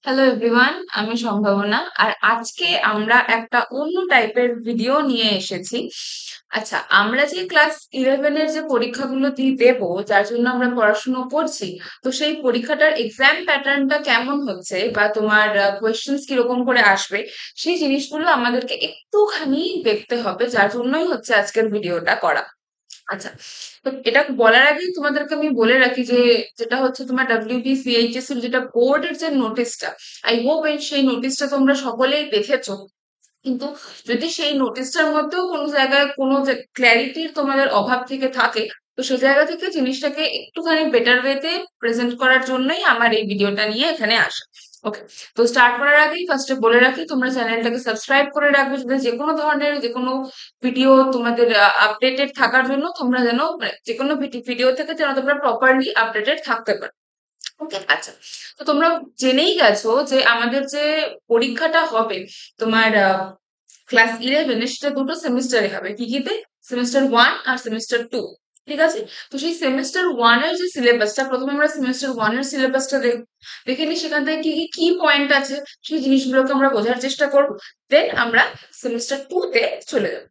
Hello everyone, আমি সম্ভাবনা। আর আজকে আমরা একটা অন্য টাইপের ভিডিও নিয়ে এসেছি। আচ্ছা, আমরা যে ক্লাস 11 এর যে পরীক্ষাগুলো দেবো, যার জন্য আমরা পড়াশুনো করছি, তো সেই পরীক্ষাটার এক্সাম প্যাটার্নটা কেমন হচ্ছে বা তোমার কোয়েশ্চেন্স কিরকম করে আসবে, সেই জিনিসগুলো আমাদেরকে একটুখানি দেখতে হবে, যার জন্যই হচ্ছে আজকের ভিডিওটা করা। আচ্ছা, তো এটা বলার আগেই তোমাদেরকে আমি বলে রাখি যে যেটা হচ্ছে তোমার WBCHS এর যেটা বোর্ডের যে নোটিশটা, আই হোপ সেই নোটিশটা তোমরা সকলেই দেখেছো। কিন্তু যদি সেই নোটিশটার মধ্যেও কোনো জায়গায় কোনো ক্ল্যারিটির তোমাদের অভাব থেকে থাকে, তো সেই জায়গা থেকে জিনিসটাকে একটুখানি বেটার ওয়েতে প্রেজেন্ট করার জন্যই আমার এই ভিডিওটা নিয়ে এখানে আসা। ওকে, তো স্টার্ট করার আগেই ফার্স্টে বলে রাখি তোমরা চ্যানেলটাকে সাবস্ক্রাইব করে রাখবে, যাতে যে কোনো ধরনের যে কোনো ভিডিও তোমাদের আপডেটেড থাকার জন্য তোমরা যেন যে কোনো ভিডিও থেকে যেন তোমরা প্রপারলি আপডেটেড থাকতে পারো। ওকে, আচ্ছা, তো তোমরা জেনেই গেছো যে আমাদের যে পরীক্ষাটা হবে তোমার ক্লাস 11 সেটা দুটো সেমিস্টারে হবে। কি কিতে? সেমিস্টার 1 আর সেমিস্টার 2। ঠিক আছে? তো সেই সেমিস্টার 1 এর যে সিলেবাসটা, প্রথমে আমরা সেমিস্টার 1 এর সিলেবাসটা দেখে নিই, সেখান থেকে কি কি পয়েন্ট আছে সেই জিনিসগুলোকে আমরা বোঝার চেষ্টা করব। দেন আমরা সেমিস্টার 2 তে চলে যাব।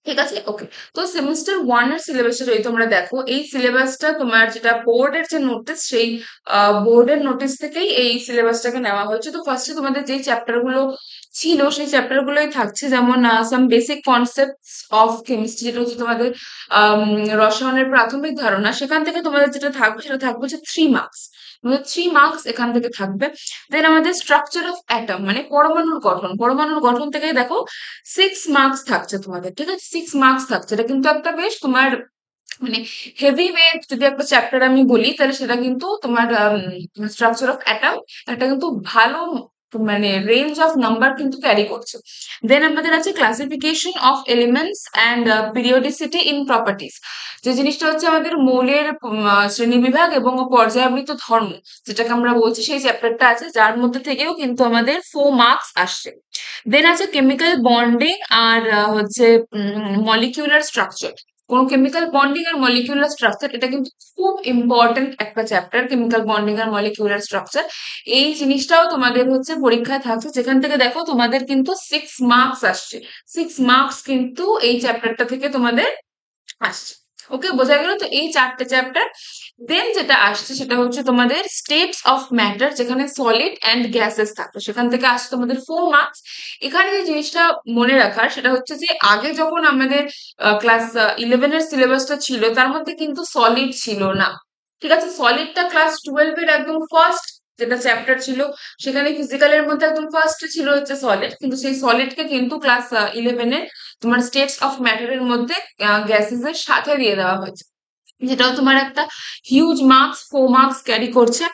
ঠিক আছে, ওকে। তো সেমিস্টার 1 এর সিলেবাসটা যদি তোমরা দেখো, এই সিলেবাসটা তোমার যেটা বোর্ডের যে নোটিস, সেই বোর্ডের নোটিস থেকেই এই সিলেবাসটাকে নেওয়া হয়েছে। তো ফার্স্টে তোমাদের যেই চ্যাপ্টার গুলো ছিল সেই চ্যাপ্টার গুলোই থাকছে, যেমন some basic concepts of chemistry, যেটা হচ্ছে তোমাদের আম, রসায়নের প্রাথমিক ধারণা। সেখান থেকে তোমাদের যেটা থাকবে সেটা থাকবে হচ্ছে 3 মার্কস। 3 মার্কস এখান থেকে থাকবে। দেন আমাদের স্ট্রাকচার অফ অ্যাটম, মানে পরমাণুর গঠন, পরমাণুর গঠন থেকে দেখো 6 মার্কস থাকছে তোমাদের। ঠিক আছে, 6 মার্কস থাকছে। এটা কিন্তু একটা বেশ তোমার মানে হেভি ওয়েট যদি একটা চ্যাপ্টার আমি বলি, তাহলে সেটা কিন্তু তোমার স্ট্রাকচার অফ অ্যাটম একটা কিন্তু ভালো মানে রেঞ্জ অফ নাম্বার কিন্তু ক্যারি করছে। দেন আমাদের আছে classification of elements and periodicity in properties, যে জিনিসটা হচ্ছে আমাদের মৌলের শ্রেণীবিভাগ এবং পর্যায়বৃত্ত ধর্ম, যেটাকে আমরা বলছি, সেই চ্যাপ্টারটা আছে, যার মধ্যে থেকেও কিন্তু আমাদের 4 মার্কস আসছে। দেন আছে কেমিক্যাল বন্ডিং আর হচ্ছে মলিকিউলার স্ট্রাকচার। কোন কেমিক্যাল বন্ডিং আর মলিকিউলার স্ট্রাকচার, এটা কিন্তু খুব ইম্পর্টেন্ট একটা চ্যাপ্টার, কেমিক্যাল বন্ডিং আর মলিকিউলার স্ট্রাকচার। এই জিনিসটাও তোমাদের হচ্ছে পরীক্ষায় থাকছে, যেখান থেকে দেখো তোমাদের কিন্তু 6 মার্কস আসছে। 6 মার্কস কিন্তু এই চ্যাপ্টারটা থেকে তোমাদের আসছে। ওকে, বোঝা গেল? তো এই 4টে চ্যাপ্টার। দেন যেটা আসছে সেটা হচ্ছে তোমাদের স্টেটস অফ ম্যাটার, যেখানে সলিড অ্যান্ড গ্যাসেস থাকবে, সেখান থেকে আসছে তোমাদের 4 মার্কস। এখানে যে জিনিসটা মনে রাখার সেটা হচ্ছে যে আগে যখন আমাদের ক্লাস 11 এর সিলেবাসটা ছিল, তার মধ্যে কিন্তু সলিড ছিল না। ঠিক আছে, সলিডটা ক্লাস 12 এর একদম ফার্স্ট যেটা চ্যাপ্টার ছিল, সেখানে ফিজিক্যালের মধ্যে একদম ফার্স্ট ছিল হচ্ছে সলিড, কিন্তু সেই সলিডকে কিন্তু ক্লাস 11 এ তোমার স্টেটস অফ ম্যাটার এর মধ্যে গ্যাসেস এর সাথে দিয়ে দেওয়া হয়েছে, যেটাও তোমার একটা হিউজ মার্কস, 4 মার্কস ক্যারি করছে।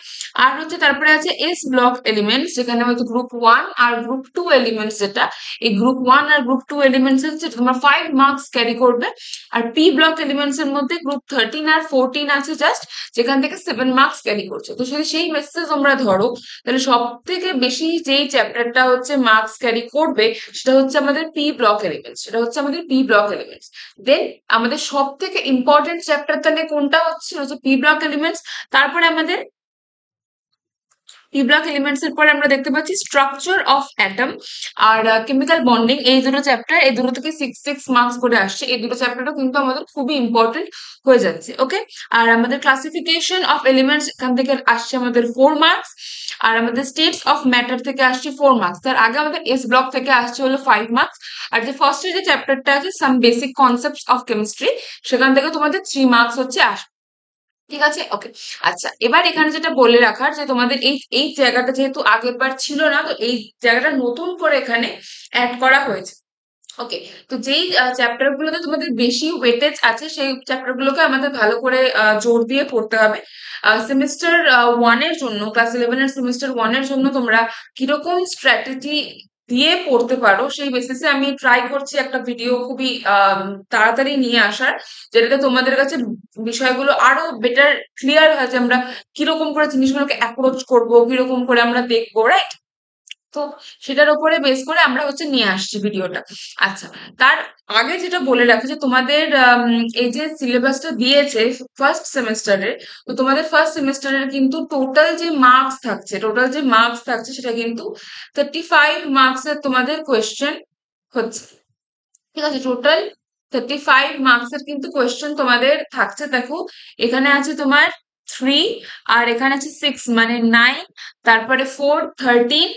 আর হচ্ছে তারপরে আছে এস ব্লক এলিমেন্টস, যেখানে হয়তো গ্রুপ 1 আর গ্রুপ 2 এলিমেন্টস, যেটা এই গ্রুপ 1 আর গ্রুপ 2 এলিমেন্টস হচ্ছে তোমার 5 মার্কস ক্যারি করবে। আর পি ব্লক এলিমেন্টস এর মধ্যে গ্রুপ 13 আর 14 আছে জাস্ট, যেখান থেকে 7 মার্কস ক্যারি করছে। তো যদি সেই মেসেজ আমরা ধরো, তাহলে সব থেকে বেশি যেই চ্যাপ্টারটা হচ্ছে মার্কস ক্যারি করবে সেটা হচ্ছে আমাদের পি ব্লক এলিমেন্টস, সেটা হচ্ছে আমাদের পি ব্লক এলিমেন্টস। দেন আমাদের সব থেকে ইম্পর্টেন্ট চ্যাপ্টার তাহলে কোনটা হচ্ছে, হচ্ছে পি ব্লক এলিমেন্টস। তারপরে আমাদের পি ব্লক এলিমেন্টস এর পরে আমরা দেখতে পাচ্ছি স্ট্রাকচার অফ অ্যাটম আর কেমিক্যাল বন্ডিং। এই দুটো চ্যাপ্টার, এই দুটো থেকে 6 6 মার্কস করে আসছে। এই দুটো চ্যাপ্টারও কিন্তু আমাদের খুবই ইম্পর্টেন্ট হয়ে যাচ্ছে। ওকে, আর আমাদের ক্লাসিফিকেশন অফ এলিমেন্টস এখান থেকে আসছে আমাদের 4 মার্কস। আর আমাদের স্টেটস অফ ম্যাটার থেকে আসছে 4 মার্কস। তার আগে আমাদের এস ব্লক থেকে আসছে হলো 5 মার্কস। আর যে ফার্স্টের যে চ্যাপ্টারটা আছে some basic concepts of chemistry, সেখান থেকে তোমাদের 3 মার্কস হচ্ছে আসবে। ঠিক আছে, ওকে। আচ্ছা, এবার এখানে যেটা বলে রাখার যে তোমাদের এই এই জায়গাটা যেহেতু আগের বার ছিল না, তো এই জায়গাটা নতুন করে এখানে অ্যাড করা হয়েছে। ওকে, তো যেই চ্যাপ্টার গুলোতে তোমাদের বেশি ওয়েটেজ আছে, সেই চ্যাপ্টার গুলোকে আমাদের ভালো করে জোর দিয়ে পড়তে হবে। সেমিস্টার 1 এর জন্য, ক্লাস 11 এর সেমিস্টার 1 এর জন্য তোমরা কিরকম স্ট্র্যাটেজি দিয়ে পড়তে পারো, সেই বেসিসে আমি ট্রাই করছি একটা ভিডিও খুবই তাড়াতাড়ি নিয়ে আসার, যেটাতে তোমাদের কাছে বিষয়গুলো আরো বেটার ক্লিয়ার হয় যে আমরা কিরকম করে জিনিসগুলোকে অ্যাপ্রোচ করব, কিরকম করে আমরা দেখবো, রাইট? তো সেটার উপরে বেস করে আমরা হচ্ছে নিয়ে আসছি ভিডিওটা। আচ্ছা, তার আগে যেটা বলে রাখি যে তোমাদের এই যে সিলেবাসটা দিয়েছে ফার্স্ট সেমেস্টারের, তো তোমাদের ফার্স্ট সেমেস্টারের কিন্তু টোটাল যে মার্কস থাকছে সেটা কিন্তু 35 মার্কসের তোমাদের কোয়েশ্চেন হচ্ছে। ঠিক আছে, টোটাল 35 মার্কসের কিন্তু কোয়েশ্চেন তোমাদের থাকছে। দেখো, এখানে আছে তোমার 3, আর এখানে আছে 6, মানে 9, তারপরে 4, 13,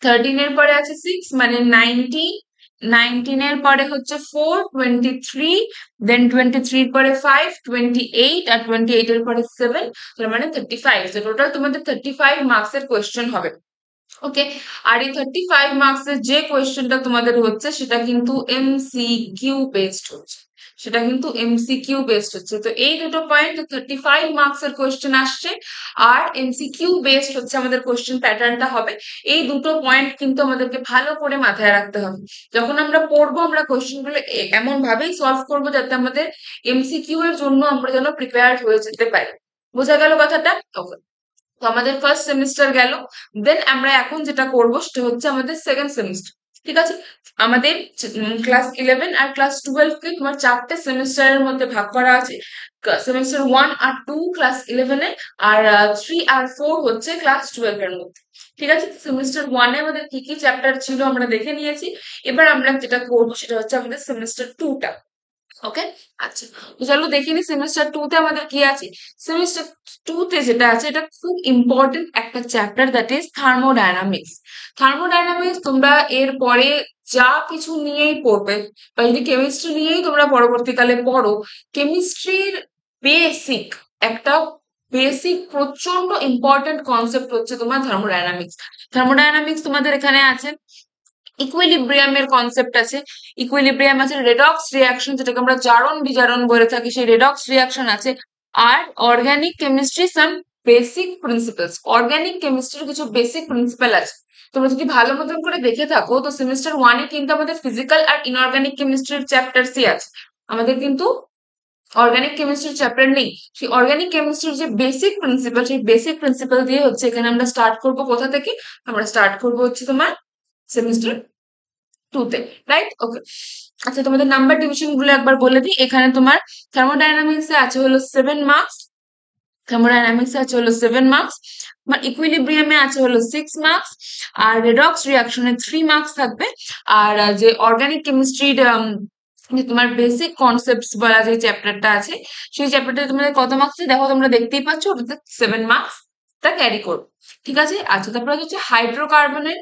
13 এর পরে আছে 6, মানে 19, 19 এর পরে হচ্ছে 4, 23, দেন 23 এর পরে 5, 28, আর 28 এর পরে 7, তার মানে 35। তো টোটাল তোমাদের 35 মার্কসের কোয়েশ্চেন হবে। ওকে, আর এই 35 মার্কসের যে কোয়েশ্চেনটা তোমাদের হচ্ছে সেটা কিন্তু এমসিকিউ বেসড হচ্ছে। তো এই দুটো পয়েন্ট, 35 মার্কসের কোয়েশ্চেন আসছে আর এমসিকিউ বেসড হচ্ছে আমাদের কোয়েশ্চেন প্যাটার্নটা হবে। এই দুটো পয়েন্ট কিন্তু আমাদেরকে ভালো করে মাথায় রাখতে হবে। যখন আমরা পড়বো, আমরা কোয়েশ্চেন গুলো এমন ভাবেই সলভ করবো যাতে আমাদের এমসিকিউ এর জন্য আমরা যেন প্রিপেয়ার্ড হয়ে যেতে পারি। বোঝা গেল কথাটা? Okay. তো আমাদের ফার্স্ট সেমিস্টার গেল, দেন আমরা এখন যেটা করব সেটা হচ্ছে আমাদের সেকেন্ড সেমিস্টার। ঠিক আছে, আমাদের ক্লাস 11 আর ক্লাস 12কে তোমার 4টে সেমিস্টারের মধ্যে ভাগ করা আছে। সেমিস্টার 1 আর 2 ক্লাস 11-এ, আর 3 আর 4 হচ্ছে ক্লাস 12 এর মধ্যে। ঠিক আছে, সেমিস্টার 1-এ আমাদের কি কি চ্যাপ্টার ছিল আমরা দেখে নিয়েছি। এবার আমরা যেটা করবো সেটা হচ্ছে আমাদের সেমিস্টার 2টা। ওকে, আচ্ছা, তো চলো দেখে নি সেমিস্টার 2-তে আমাদের কি আছে। সেমিস্টার 2-তে যেটা আছে এটা খুব ইম্পর্টেন্ট একটা chapter, that is thermodynamics. Thermodynamics তোমরা এর পরে যা কিছু নিয়েই পড়বে, বা যদি কেমিস্ট্রি নিয়েই তোমরা পরবর্তীকালে পড়ো, কেমিস্ট্রির বেসিক একটা বেসিক প্রচন্ড ইম্পর্টেন্ট কনসেপ্ট হচ্ছে তোমার থার্মোডায়নামিক্স। থার্মোডায়নামিক্স তোমাদের এখানে আছে, ইকুইলিব্রিয়ামের কনসেপ্ট আছে, ইকুইলিব্রিয়াম আছে, রেডক্স রিয়াকশন যেটাকে আমরা জারণ বিজারণ বলে থাকি, সেই রেডক্স রিয়াকশন আছে, আর organic chemistry some basic principles. Organic কেমিস্ট্রির কিছু বেসিক প্রিন্সিপাল আছে। তোমরা যদি ভালো মতন করে দেখে থাকো, তো সেমিস্টার 1-এ কিন্তু আমাদের ফিজিক্যাল আর ইনঅর্গানিক কেমিস্ট্রির চ্যাপ্টারসই আছে। আমাদের কিন্তু অর্গানিক কেমিস্ট্রির চ্যাপ্টার নেই। সেই অর্গানিক কেমিস্ট্রির যে বেসিক প্রিন্সিপাল, সেই বেসিক প্রিন্সিপাল দিয়ে হচ্ছে এখানে আমরা স্টার্ট করব। কোথা থেকে আমরা স্টার্ট করব? হচ্ছে তোমার সেমিস্টার 2-তে, রাইট? ওকে, আচ্ছা, তোমাদের নাম্বার ডিভিশন গুলো একবার বলে দিই। এখানে তোমার থার্মোডাইনামিক্স এ আছে হলো 7 মার্কস, থার্মোডাইনামিক্স আছে হলো 7 মার্কস, তোমার ইকুইলিব্রিয়ামে আছে হলো 6 মার্কস, আর রেডক্স রিয়াকশনে 3 মার্কস থাকবে। আর যে অর্গানিক কেমিস্ট্রির যে তোমার বেসিক কনসেপ্টস বলা যে চ্যাপ্টারটা আছে, সেই চ্যাপ্টারটা তোমাদের কত মার্কস? দেখো, তোমরা দেখতেই পাচ্ছ, ওটাতে 7 মার্কস টা ক্যারি করবে। ঠিক আছে, আচ্ছা, তারপরে হচ্ছে হাইড্রোকার্বনের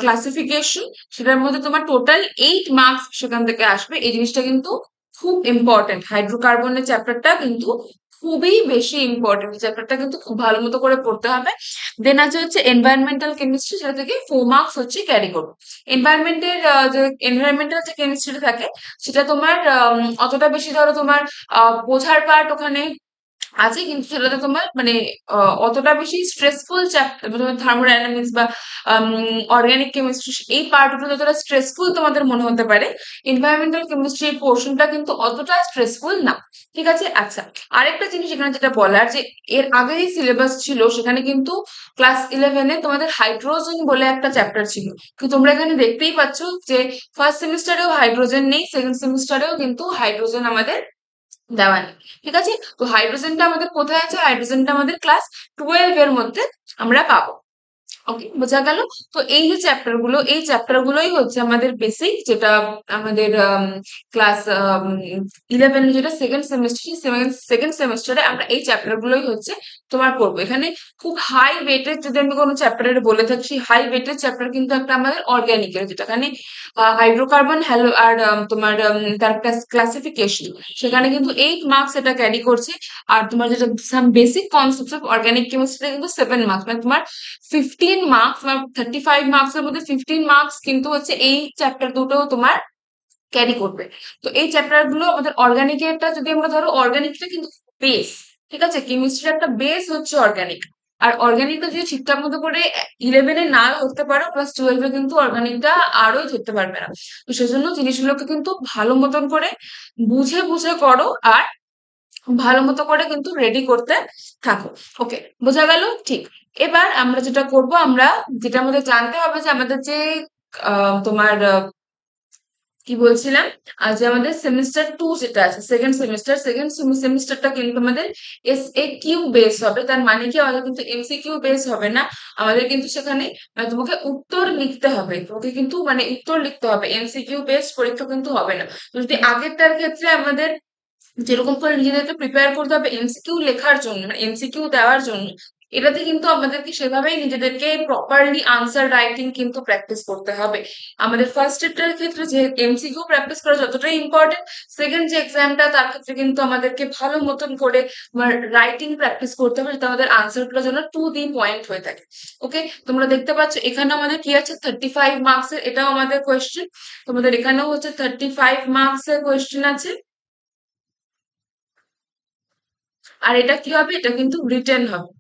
ক্লাসিফিকেশন, সেটার মধ্যে তোমার টোটাল 8 মার্কস সেখান থেকে আসবে। এই জিনিসটা কিন্তু খুব ইম্পর্টেন্ট, হাইড্রোকার্বনের চ্যাপ্টারটা কিন্তু খুবই বেশি ইম্পর্টেন্ট। চ্যাপ্টারটা কিন্তু খুব ভালো মতো করে পড়তে হবে। দেন আছে হচ্ছে এনভায়রনমেন্টাল কেমিস্ট্রি, সেটা থেকে 4 মার্কস হচ্ছে ক্যারি করবে। এনভায়রনমেন্টের যে এনভায়রনমেন্টাল যে কেমিস্ট্রি থাকে, সেটা তোমার অতটা বেশি ধরো তোমার বোঝার পার্ট ওখানে আছে, কিন্তু সেটাতে তোমার মানে অতটা বেশি স্ট্রেসফুল চ্যাপ্টার, থার্মোডাইনামিক্স বা অর্গানিক কেমিস্ট্রি, এই পার্টগুলো যতটা স্ট্রেসফুল তোমাদের মনে হতে পারে, এনভায়রনমেন্টাল কেমিস্ট্রির পোর্শনটা কিন্তু অতটা স্ট্রেসফুল না। ঠিক আছে, আচ্ছা, আরেকটা জিনিস এখানে যেটা বলার, যে এর আগে যে সিলেবাস ছিল সেখানে কিন্তু ক্লাস 11-এ তোমাদের হাইড্রোজেন বলে একটা চ্যাপ্টার ছিল, কিন্তু তোমরা এখানে দেখতেই পাচ্ছ যে ফার্স্ট সেমিস্টারেও হাইড্রোজেন নেই, সেকেন্ড সেমিস্টারেও কিন্তু হাইড্রোজেন আমাদের দেওয়া নেই। ঠিক আছে, তো হাইড্রোজেনটা আমাদের কোথায় আছে? হাইড্রোজেনটা আমাদের ক্লাস 12 এর মধ্যে আমরা পাবো। ওকে, বোঝা গেল? তো এই যে এই চ্যাপ্টার গুলোই হচ্ছে আমাদের বেসিক, যেটা আমাদের ক্লাস 11 যেটা সেকেন্ড সেমিস্টার, সেকেন্ড সেমিস্টারে আমরা এই চ্যাপ্টার গুলোই হচ্ছে তোমার পড়বো। এখানে খুব হাই ওয়েটেড যদি আমি কোনো চ্যাপ্টারের বলে থাকি, হাই ওয়েটেড চ্যাপ্টার কিন্তু একটা আমাদের অর্গানিকের, যেটাখানে হাইড্রোকার্বন হ্যালো আর তোমার তার ক্লাসিফিকেশন, সেখানে কিন্তু 8 মার্কস এটা ক্যারি করছে। আর তোমার যেটা some basic concept of organic chemistry কিন্তু 7 মার্কস, মানে তোমার 15 মার্কস বা 35 মার্কস এর মধ্যে 15 মার্কস কিন্তু হচ্ছে এই চ্যাপ্টার দুটো তোমার ক্যারি করবে। তো এই চ্যাপ্টার গুলো আমাদের অর্গানিকেরটা যদি আমরা ধরো, অর্গানিকটা কিন্তু বেস। ঠিক আছে, কেমিস্ট্রির একটা বেস হচ্ছে অর্গানিক। আর অর্গানিকটা যদি ঠিকঠাক মতো করে 11-এ না ধরতে পারো, ক্লাস 12-এ কিন্তু অর্গানিকটা আরোই ধরতে পারবে না। তো সেজন্য জিনিসগুলোকে কিন্তু ভালো মতন করে বুঝে বুঝে করো, আর ভালো মতো করে কিন্তু রেডি করতে থাকো। ওকে, বোঝা গেল? ঠিক এবার আমরা যেটা করব, আমরা যেটা আমাদের জানতে হবে যে আমাদের যে তোমার কি বলছিলাম, যে আমাদের সেমিস্টার 2 যেটা আছে, সেকেন্ড সেমিস্টারটা কিন্তু আমাদের এসএকিউ বেস হবে। তার মানে কি, আমাদের কিন্তু এমসিকিউ বেস হবে না, আমাদের কিন্তু সেখানে তোমাকে উত্তর লিখতে হবে, তোমাকে কিন্তু মানে উত্তর লিখতে হবে, এমসিকিউ বেস পরীক্ষা কিন্তু হবে না। তো যদি আগেরটার ক্ষেত্রে আমাদের যেরকম করে নিজেদেরকে প্রিপেয়ার করতে হবে এমসিকিউ লেখার জন্য, মানে এমসিকিউ দেওয়ার জন্য, এটাতে কিন্তু আমাদেরকে সেভাবেই নিজেদেরকে প্রপারলি আনসার রাইটিং কিন্তু প্র্যাকটিস করতে হবে। আমাদের ফার্স্ট এটার ক্ষেত্রে যে এমসিকিউ প্র্যাকটিস করা যতটাই ইম্পর্টেন্ট, সেকেন্ড যে এক্সামটা তার ক্ষেত্রে কিন্তু আমাদেরকে ভালো মতন করে তোমার রাইটিং প্র্যাকটিস করতে হবে, যাতে আমাদের আনসারগুলো যেন টু দি পয়েন্ট হয়ে থাকে। ওকে, তোমরা দেখতে পাচ্ছ এখানে আমাদের কি আছে, 35 মার্কসের, এটাও আমাদের কোয়েশ্চেন। তোমাদের এখানেও হচ্ছে 35 মার্কসের কোয়েশ্চেন আছে। আর এটা কি হবে, এটা কিন্তু রিটেন হবে।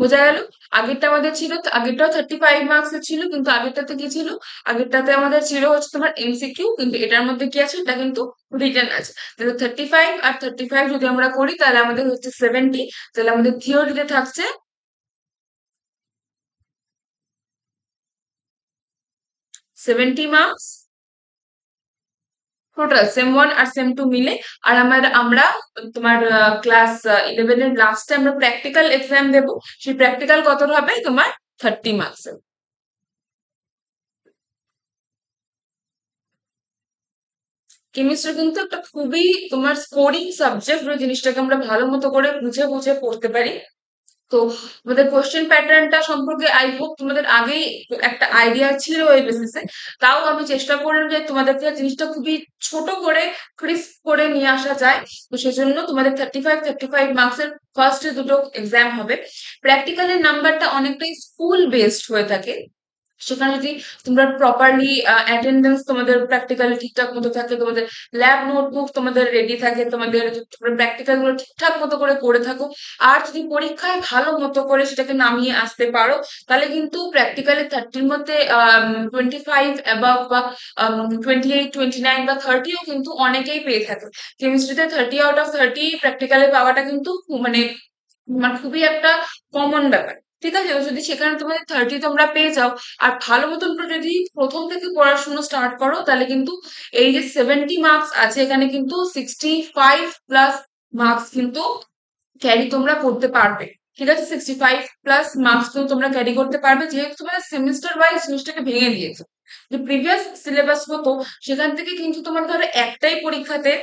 বোঝা গেল? আগেরটা আমাদের ছিল, আগেরটাও 35 মার্কসের ছিল, কিন্তু আগেরটাতে কি ছিল, আগেরটাতে আমাদের ছিল হচ্ছে তোমার এমসিকিউ, কিন্তু এটার মধ্যে কি আছে, এটা কিন্তু রিটেন আছে। তাহলে 35 আর 35 যদি আমরা করি, তাহলে আমাদের হচ্ছে 70। তাহলে আমাদের থিওরিতে থাকছে 70 মার্কস টোটাল, সেম 1 আর সেম 2 মিলে। আর আমরা তোমার ক্লাস 11 এর লাস্টে আমরা প্র্যাকটিক্যাল এক্সাম দেবো। সেই প্র্যাকটিক্যাল কত হবে, তোমার 30 মার্কস। কেমিস্ট্রি কিন্তু একটা খুবই তোমার স্কোরিং সাবজেক্ট, ওই জিনিসটাকে আমরা ভালো মতো করে বুঝে বুঝে পড়তে পারি। তো আমাদের কোশ্চেন প্যাটার্নটা সম্পর্কে আই হোপ তোমাদের আগেই একটা আইডিয়া ছিল এই বেসিসে। তাও আমি চেষ্টা করলাম যে তোমাদেরকে জিনিসটা খুবই ছোট করে, ক্রিস্প করে নিয়ে আসা যায়। তো সেজন্য তোমাদের 35 মার্কসের ফার্স্ট দুটো এক্সাম হবে। প্র্যাকটিক্যালের নাম্বারটা অনেকটাই স্কুল বেসড হয়ে থাকে। সেখানে যদি তোমরা প্রপারলি অ্যাটেন্ডেন্স তোমাদের প্র্যাকটিক্যালি ঠিকঠাক মতো থাকে, তোমাদের ল্যাব নোটবুক তোমাদের রেডি থাকে, তোমাদের প্র্যাকটিক্যাল গুলো ঠিকঠাক মতো করে থাকো, আর যদি পরীক্ষায় ভালো মতো করে সেটাকে নামিয়ে আসতে পারো, তাহলে কিন্তু প্র্যাকটিক্যালি 30-র মধ্যে 25 অ্যাবাভ বা 28, 29 বা 30ও কিন্তু অনেকেই পেয়ে থাকে। কেমিস্ট্রিতে 30 আউট অফ 30 প্র্যাকটিক্যালে পাওয়াটা কিন্তু মানে মানে খুবই একটা কমন ব্যাপার। ঠিক আছে, এবার যদি সেখানে তোমাদের 30 তোমরা পেয়ে যাও, আর ভালো মতন করে যদি প্রথম থেকে পড়াশোনা স্টার্ট করো, তাহলে কিন্তু এই যে 70 মার্কস আছে, এখানে কিন্তু 65 প্লাস মার্কস কিন্তু ক্যারি তোমরা করতে পারবে। ঠিক আছে, 65 প্লাস মার্কস কিন্তু তোমরা ক্যারি করতে পারবে, যেহেতু তোমরা সেমিস্টার ওয়াইজ জিনিসটাকে ভেঙে দিয়েছো। যে প্রিভিয়াস সিলেবাস হতো, সেখান থেকে কিন্তু তোমার ধরো একটাই পরীক্ষাতে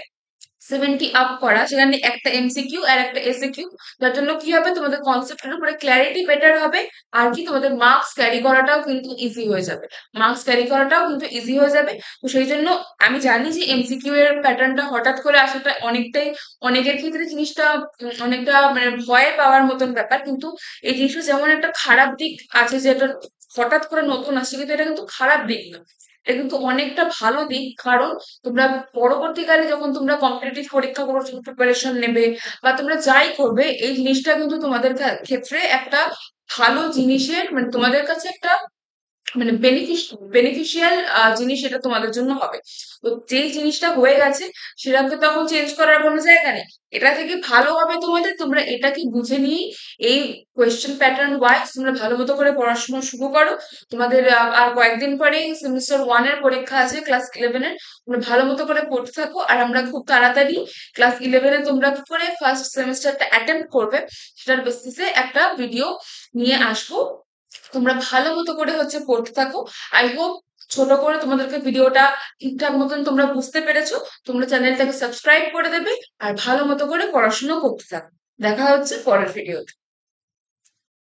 70 আপ করা, সেখানে একটা এমসিকিউ আর একটা এসএকিউ। যার জন্য কি হবে, তোমাদের কনসেপ্টের উপরে ক্ল্যারিটি বেটার হবে। আর কি, তোমাদের মার্কস ক্যারি করাটাও কিন্তু ইজি হয়ে যাবে, তো সেই জন্য আমি জানি যে এমসিকিউ এর প্যাটার্নটা হঠাৎ করে আসাটা অনেকটাই, অনেকের ক্ষেত্রে জিনিসটা অনেকটা মানে ভয় পাওয়ার মতন ব্যাপার। কিন্তু এই জিনিসটা যেমন একটা খারাপ দিক আছে, যে এটা হঠাৎ করে নতুন আসছে, কিন্তু এটা কিন্তু খারাপ দিক না, এটা কিন্তু অনেকটা ভালো দিক। কারণ তোমরা পরবর্তীকালে যখন তোমরা কম্পিটিটিভ পরীক্ষাগুলোর জন্য প্রিপারেশন নেবে, বা তোমরা যাই করবে, এই জিনিসটা কিন্তু তোমাদের ক্ষেত্রে একটা ভালো জিনিসের, মানে তোমাদের কাছে একটা মানে বেনিফিশিয়াল জিনিস এটা তোমাদের জন্য হবে। তো যেই জিনিসটা হয়ে গেছে, সেটাকে তখন চেঞ্জ করার কোনো জায়গা নেই। এটা থেকে ভালো হবে তোমাদের, তোমরা এটাকে বুঝে নিয়ে এই কোয়েশ্চেন প্যাটার্ন ওয়াইজ তোমরা ভালো মতো করে পড়াশোনা শুরু করো। তোমাদের আর কয়েকদিন পরেই সেমিস্টার 1 এর পরীক্ষা আছে, ক্লাস 11 এর। তোমরা ভালো মতো করে পড়তে থাকো, আর আমরা খুব তাড়াতাড়ি ক্লাস 11-এ তোমরা কি করে ফার্স্ট সেমিস্টারটা অ্যাটেম্প করবে, সেটার বেসিসে একটা ভিডিও নিয়ে আসবো। তোমরা ভালো মতো করে হচ্ছে পড়তে থাকো। আই হোপ ছোট করে তোমাদেরকে ভিডিওটা ঠিকঠাক মতন তোমরা বুঝতে পেরেছো। তোমরা চ্যানেলটাকে সাবস্ক্রাইব করে দেবে, আর ভালো মতো করে পড়াশোনা করতে থাকো। দেখা হচ্ছে পরের ভিডিওতে।